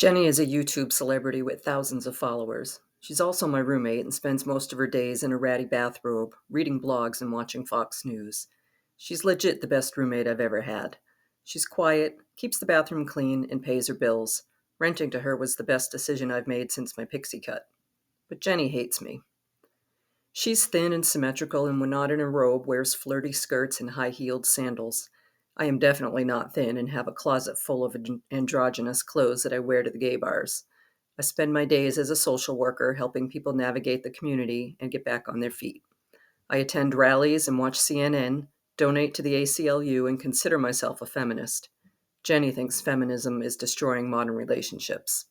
Jenny is a YouTube celebrity with thousands of followers. She's also my roommate and spends most of her days in a ratty bathrobe, reading blogs and watching Fox News. She's legit the best roommate I've ever had. She's quiet, keeps the bathroom clean, and pays her bills. Renting to her was the best decision I've made since my pixie cut. But Jenny hates me. She's thin and symmetrical and when not in a robe wears flirty skirts and high-heeled sandals. I am definitely not thin and have a closet full of androgynous clothes that I wear to the gay bars. I spend my days as a social worker helping people navigate the community and get back on their feet. I attend rallies and watch CNN, donate to the ACLU, and consider myself a feminist. Jenny thinks feminism is destroying modern relationships.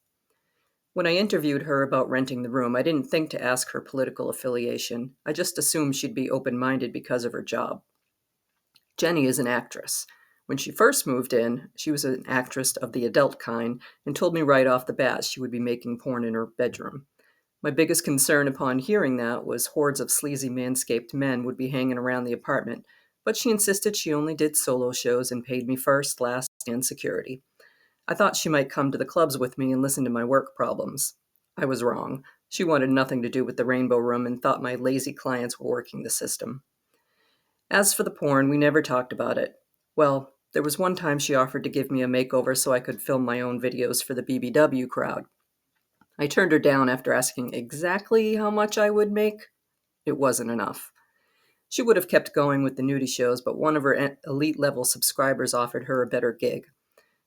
When I interviewed her about renting the room, I didn't think to ask her political affiliation. I just assumed she'd be open-minded because of her job. Jenny is an actress. When she first moved in, she was an actress of the adult kind and told me right off the bat she would be making porn in her bedroom. My biggest concern upon hearing that was hordes of sleazy manscaped men would be hanging around the apartment, but she insisted she only did solo shows and paid me first, last, and security. I thought she might come to the clubs with me and listen to my work problems. I was wrong. She wanted nothing to do with the Rainbow Room and thought my lazy clients were working the system. As for the porn, we never talked about it. Well, there was one time she offered to give me a makeover so I could film my own videos for the BBW crowd. I turned her down after asking exactly how much I would make. It wasn't enough. She would have kept going with the nudie shows, but one of her elite level subscribers offered her a better gig.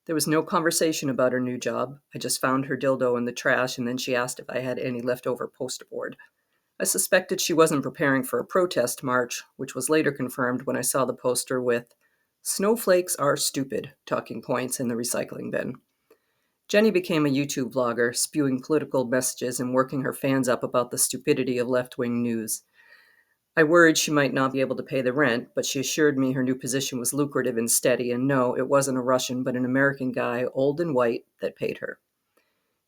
There was no conversation about her new job. I just found her dildo in the trash and then she asked if I had any leftover poster board. I suspected she wasn't preparing for a protest march, which was later confirmed when I saw the poster with "Snowflakes are stupid" talking points in the recycling bin. Jenny became a YouTube vlogger, spewing political messages and working her fans up about the stupidity of left-wing news. I worried she might not be able to pay the rent, but she assured me her new position was lucrative and steady, and no, it wasn't a Russian but an American guy, old and white, that paid her.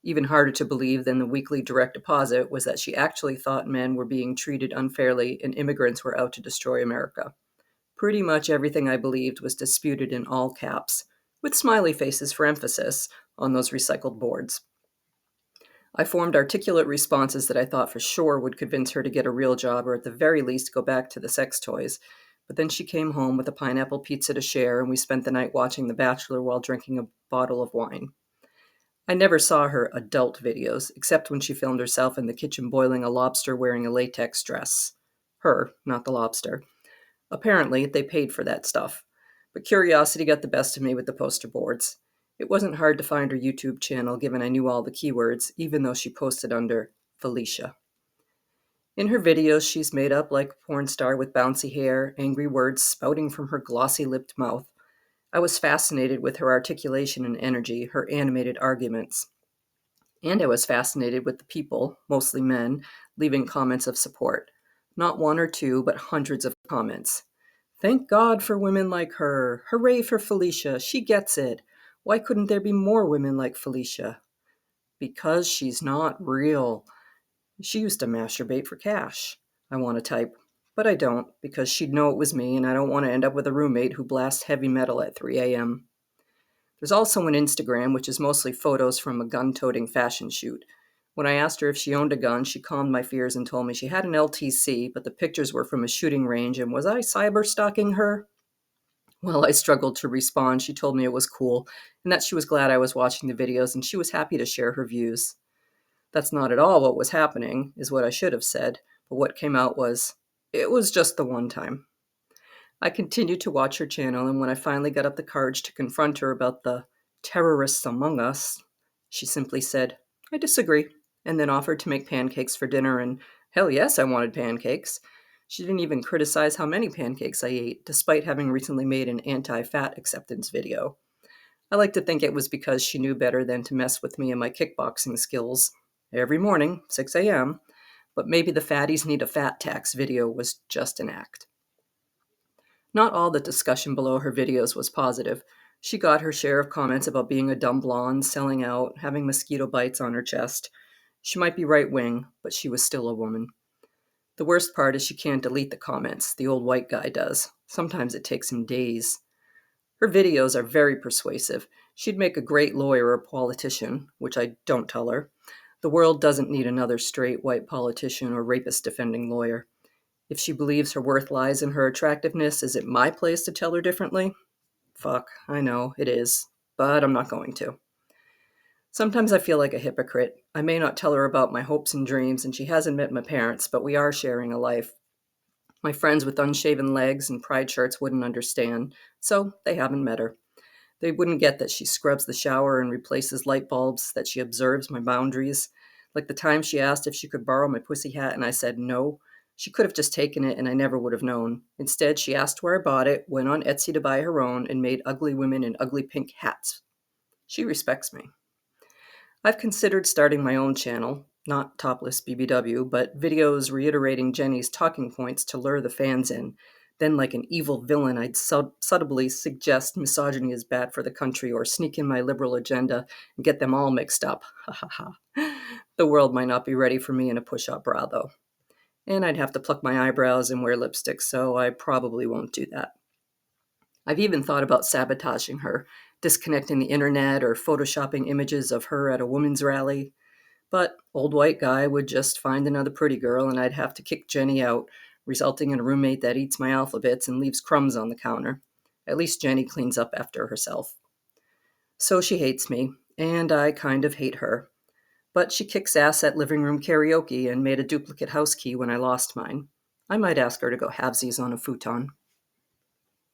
Even harder to believe than the weekly direct deposit was that she actually thought men were being treated unfairly and immigrants were out to destroy America. Pretty much everything I believed was disputed in all caps, with smiley faces for emphasis on those recycled boards. I formed articulate responses that I thought for sure would convince her to get a real job or at the very least go back to the sex toys. But then she came home with a pineapple pizza to share and we spent the night watching The Bachelor while drinking a bottle of wine. I never saw her adult videos, except when she filmed herself in the kitchen boiling a lobster wearing a latex dress. Her, not the lobster. Apparently, they paid for that stuff. But curiosity got the best of me with the poster boards. It wasn't hard to find her YouTube channel given I knew all the keywords, even though she posted under Felicia. In her videos, she's made up like a porn star with bouncy hair, angry words spouting from her glossy-lipped mouth. I was fascinated with her articulation and energy, her animated arguments. And I was fascinated with the people, mostly men, leaving comments of support. Not one or two, but hundreds of comments. "Thank God for women like her. Hooray for Felicia. She gets it. Why couldn't there be more women like Felicia? Because she's not real. She used to masturbate for cash." I want to type, but I don't because she'd know it was me and I don't want to end up with a roommate who blasts heavy metal at 3 a.m. There's also an Instagram, which is mostly photos from a gun-toting fashion shoot. When I asked her if she owned a gun, she calmed my fears and told me she had an LTC, but the pictures were from a shooting range, and was I cyber-stalking her? Well, I struggled to respond. She told me it was cool, and that she was glad I was watching the videos, and she was happy to share her views. That's not at all what was happening, is what I should have said, but what came out was, it was just the one time. I continued to watch her channel, and when I finally got up the courage to confront her about the terrorists among us, she simply said, "I disagree," and then offered to make pancakes for dinner, and hell yes, I wanted pancakes. She didn't even criticize how many pancakes I ate, despite having recently made an anti-fat acceptance video. I like to think it was because she knew better than to mess with me and my kickboxing skills. Every morning, 6 a.m., but maybe the fatties need a fat tax video was just an act. Not all the discussion below her videos was positive. She got her share of comments about being a dumb blonde, selling out, having mosquito bites on her chest. She might be right-wing, but she was still a woman. The worst part is she can't delete the comments. The old white guy does. Sometimes it takes him days. Her videos are very persuasive. She'd make a great lawyer or politician, which I don't tell her. The world doesn't need another straight white politician or rapist defending lawyer. If she believes her worth lies in her attractiveness, is it my place to tell her differently? Fuck, I know, it is. But I'm not going to. Sometimes I feel like a hypocrite. I may not tell her about my hopes and dreams, and she hasn't met my parents, but we are sharing a life. My friends with unshaven legs and pride shirts wouldn't understand, so they haven't met her. They wouldn't get that she scrubs the shower and replaces light bulbs, that she observes my boundaries. Like the time she asked if she could borrow my pussy hat and I said no. She could have just taken it and I never would have known. Instead, she asked where I bought it, went on Etsy to buy her own, and made ugly women in ugly pink hats. She respects me. I've considered starting my own channel, not topless BBW, but videos reiterating Jenny's talking points to lure the fans in. Then, like an evil villain, I'd subtly suggest misogyny is bad for the country or sneak in my liberal agenda and get them all mixed up. Ha ha ha. The world might not be ready for me in a push-up bra, though. And I'd have to pluck my eyebrows and wear lipstick, so I probably won't do that. I've even thought about sabotaging her, disconnecting the internet or photoshopping images of her at a women's rally. But old white guy would just find another pretty girl and I'd have to kick Jenny out, resulting in a roommate that eats my alphabets and leaves crumbs on the counter. At least Jenny cleans up after herself. So she hates me, and I kind of hate her. But she kicks ass at living room karaoke and made a duplicate house key when I lost mine. I might ask her to go halvesies on a futon.